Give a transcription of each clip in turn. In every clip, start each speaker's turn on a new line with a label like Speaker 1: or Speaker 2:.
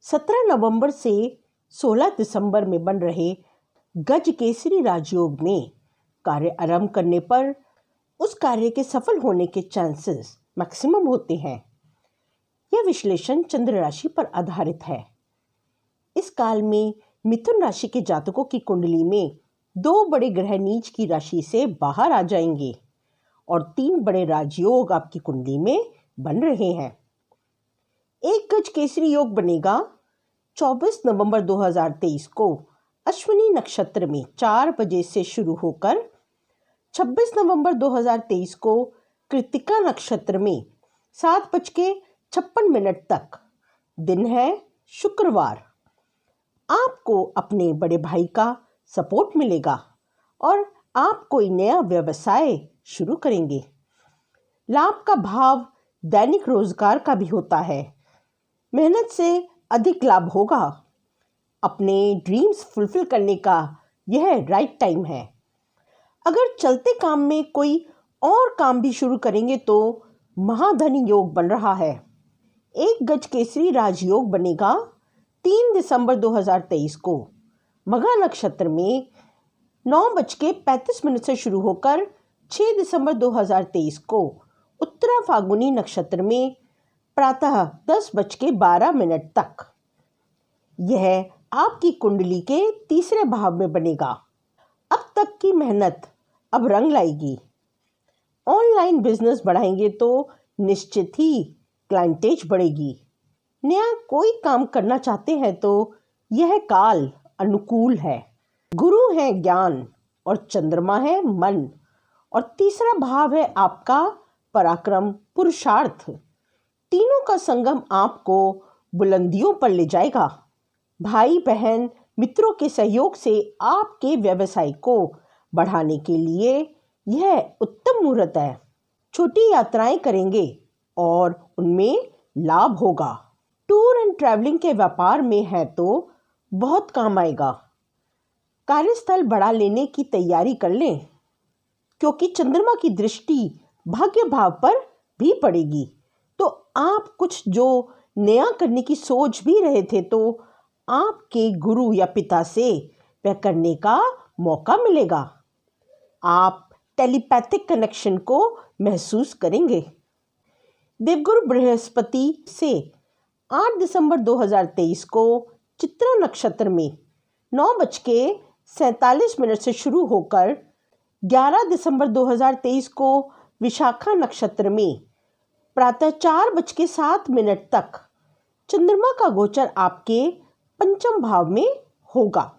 Speaker 1: 17 नवंबर से 16 दिसंबर में बन रहे गज केसरी राजयोग में कार्य आरंभ करने पर उस कार्य के सफल होने के चांसेस मैक्सिमम होते हैं। यह विश्लेषण चंद्र राशि पर आधारित है। इस काल में मिथुन राशि के जातकों की कुंडली में 2 बड़े ग्रह नीच की राशि से बाहर आ जाएंगे और 3 बड़े राजयोग आपकी कुंडली में बन रहे हैं। एक गज केसरी योग बनेगा 24 नवंबर 2023 को अश्विनी नक्षत्र में 4 बजे से शुरू होकर 26 नवंबर 2023 को कृत्तिका नक्षत्र में 7:56 तक। दिन है शुक्रवार। आपको अपने बड़े भाई का सपोर्ट मिलेगा और आप कोई नया व्यवसाय शुरू करेंगे। लाभ का भाव दैनिक रोजगार का भी होता है। मेहनत से अधिक लाभ होगा। अपने ड्रीम्स फुलफिल करने का यह राइट टाइम है। अगर चलते काम में कोई और काम भी शुरू करेंगे तो महाधनी योग बन रहा है। एक गज केसरी राजयोग बनेगा 3 दिसंबर 2023 को मघा नक्षत्र में 9:35 से शुरू होकर 6 दिसंबर 2023 को उत्तरा फाल्गुनी नक्षत्र में प्रातः 10:12 तक। यह आपकी कुंडली के तीसरे भाव में बनेगा। अब तक की मेहनत अब रंग लाएगी। ऑनलाइन बिजनेस बढ़ाएंगे तो निश्चित ही क्लाइंटेज बढ़ेगी। नया कोई काम करना चाहते हैं तो यह काल अनुकूल है। गुरु है ज्ञान और चंद्रमा है मन और तीसरा भाव है आपका पराक्रम पुरुषार्थ। तीनों का संगम आपको बुलंदियों पर ले जाएगा। भाई बहन मित्रों के सहयोग से आपके व्यवसाय को बढ़ाने के लिए यह उत्तम मुहूर्त है। छोटी यात्राएं करेंगे और उनमें लाभ होगा। टूर एंड ट्रैवलिंग के व्यापार में है तो बहुत काम आएगा। कार्यस्थल बढ़ा लेने की तैयारी कर लें क्योंकि चंद्रमा की दृष्टि भाग्य भाव पर भी पड़ेगी। तो आप कुछ जो नया करने की सोच भी रहे थे तो आपके गुरु या पिता से वह करने का मौका मिलेगा। आप टेलीपैथिक कनेक्शन को महसूस करेंगे। देवगुरु बृहस्पति से 8 दिसंबर 2023 को चित्रा नक्षत्र में 9:47 से शुरू होकर 11 दिसंबर 2023 को विशाखा नक्षत्र में प्रातः 4:07 तक चंद्रमा का गोचर आपके पंचम भाव में होगा।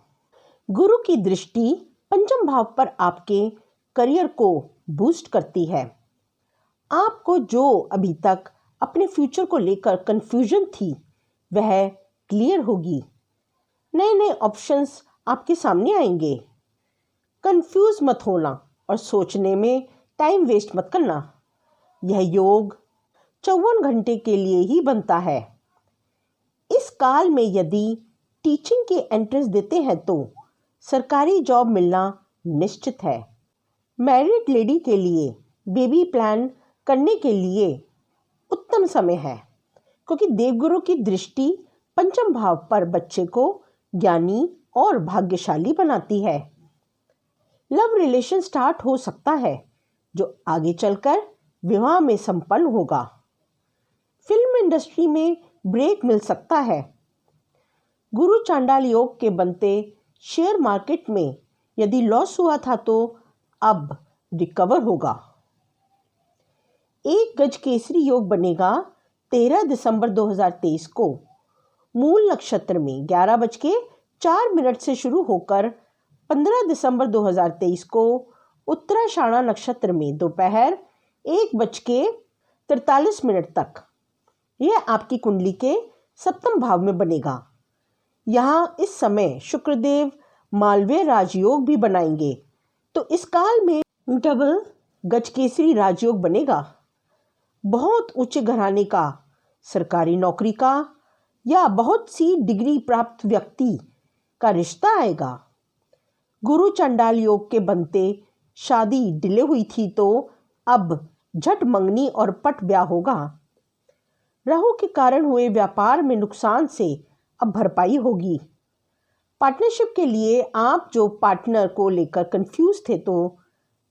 Speaker 1: गुरु की दृष्टि पंचम भाव पर आपके करियर को बूस्ट करती है। आपको जो अभी तक अपने फ्यूचर को लेकर कंफ्यूजन थी वह क्लियर होगी। नए नए ऑप्शंस आपके सामने आएंगे। कंफ्यूज मत होना और सोचने में टाइम वेस्ट मत करना। यह योग 54 घंटे के लिए ही बनता है। इस काल में यदि टीचिंग के एंट्रेंस देते हैं तो सरकारी जॉब मिलना निश्चित है। मैरिड लेडी के लिए बेबी प्लान करने के लिए उत्तम समय है क्योंकि देवगुरु की दृष्टि पंचम भाव पर बच्चे को ज्ञानी और भाग्यशाली बनाती है। लव रिलेशन स्टार्ट हो सकता है जो आगे चलकर विवाह में संपन्न होगा। फिल्म इंडस्ट्री में ब्रेक मिल सकता है। गुरु चांडाल योग के बनते शेयर मार्केट में यदि लॉस हुआ था तो अब रिकवर होगा। एक गज केसरी योग बनेगा 13 दिसंबर 2023 को मूल नक्षत्र में 11:04 से शुरू होकर 15 दिसंबर 2023 को उत्तराषाढ़ा नक्षत्र में दोपहर 1:43 तक। यह आपकी कुंडली के सप्तम भाव में बनेगा। यहाँ इस समय शुक्रदेव मालवीय राजयोग भी बनाएंगे तो इस काल में डबल गज केसरी राजयोग बनेगा। बहुत ऊंचे घराने का, सरकारी नौकरी का या बहुत सी डिग्री प्राप्त व्यक्ति का रिश्ता आएगा। गुरु चंडाल योग के बनते शादी डिले हुई थी तो अब झट मंगनी और पट ब्याह होगा। राहु के कारण हुए व्यापार में नुकसान से अब भरपाई होगी। पार्टनरशिप के लिए आप जो पार्टनर को लेकर कंफ्यूज थे, तो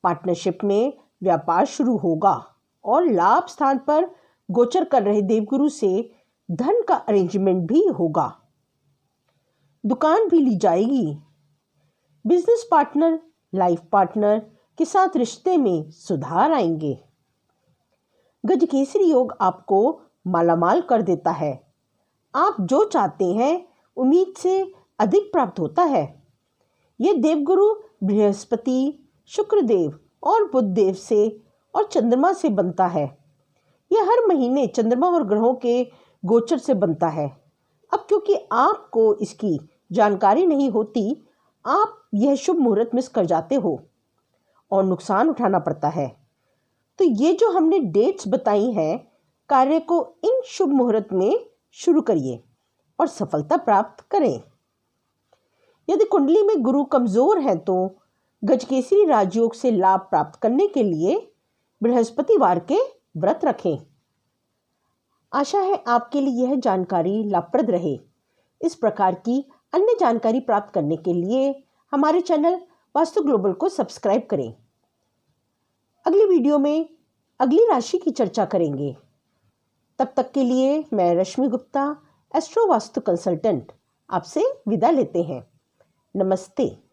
Speaker 1: पार्टनरशिप में व्यापार शुरू होगा और लाभ स्थान पर गोचर कर रहे देवगुरु से धन का अरेंजमेंट भी होगा। दुकान भी ली जाएगी। बिजनेस पार्टनर, लाइफ पार्टनर के साथ रिश्ते में सुधार आएंगे। गजकेसरी योग आपको मालामाल कर देता है। आप जो चाहते हैं उम्मीद से अधिक प्राप्त होता है। ये देवगुरु बृहस्पति, शुक्रदेव और बुधदेव से और चंद्रमा से बनता है। यह हर महीने चंद्रमा और ग्रहों के गोचर से बनता है। अब क्योंकि आपको इसकी जानकारी नहीं होती, आप यह शुभ मुहूर्त मिस कर जाते हो और नुकसान उठाना पड़ता है। तो ये जो हमने डेट्स बताई हैं, कार्य को इन शुभ मुहूर्त में शुरू करिए और सफलता प्राप्त करें। यदि कुंडली में गुरु कमजोर है तो गजकेसरी राजयोग से लाभ प्राप्त करने के लिए बृहस्पतिवार के व्रत रखें। आशा है आपके लिए यह जानकारी लाभप्रद रहे। इस प्रकार की अन्य जानकारी प्राप्त करने के लिए हमारे चैनल वास्तु ग्लोबल को सब्सक्राइब करें। अगली वीडियो में अगली राशि की चर्चा करेंगे। तब तक के लिए मैं रश्मि गुप्ता, एस्ट्रो वास्तु कंसल्टेंट, आपसे विदा लेते हैं। नमस्ते।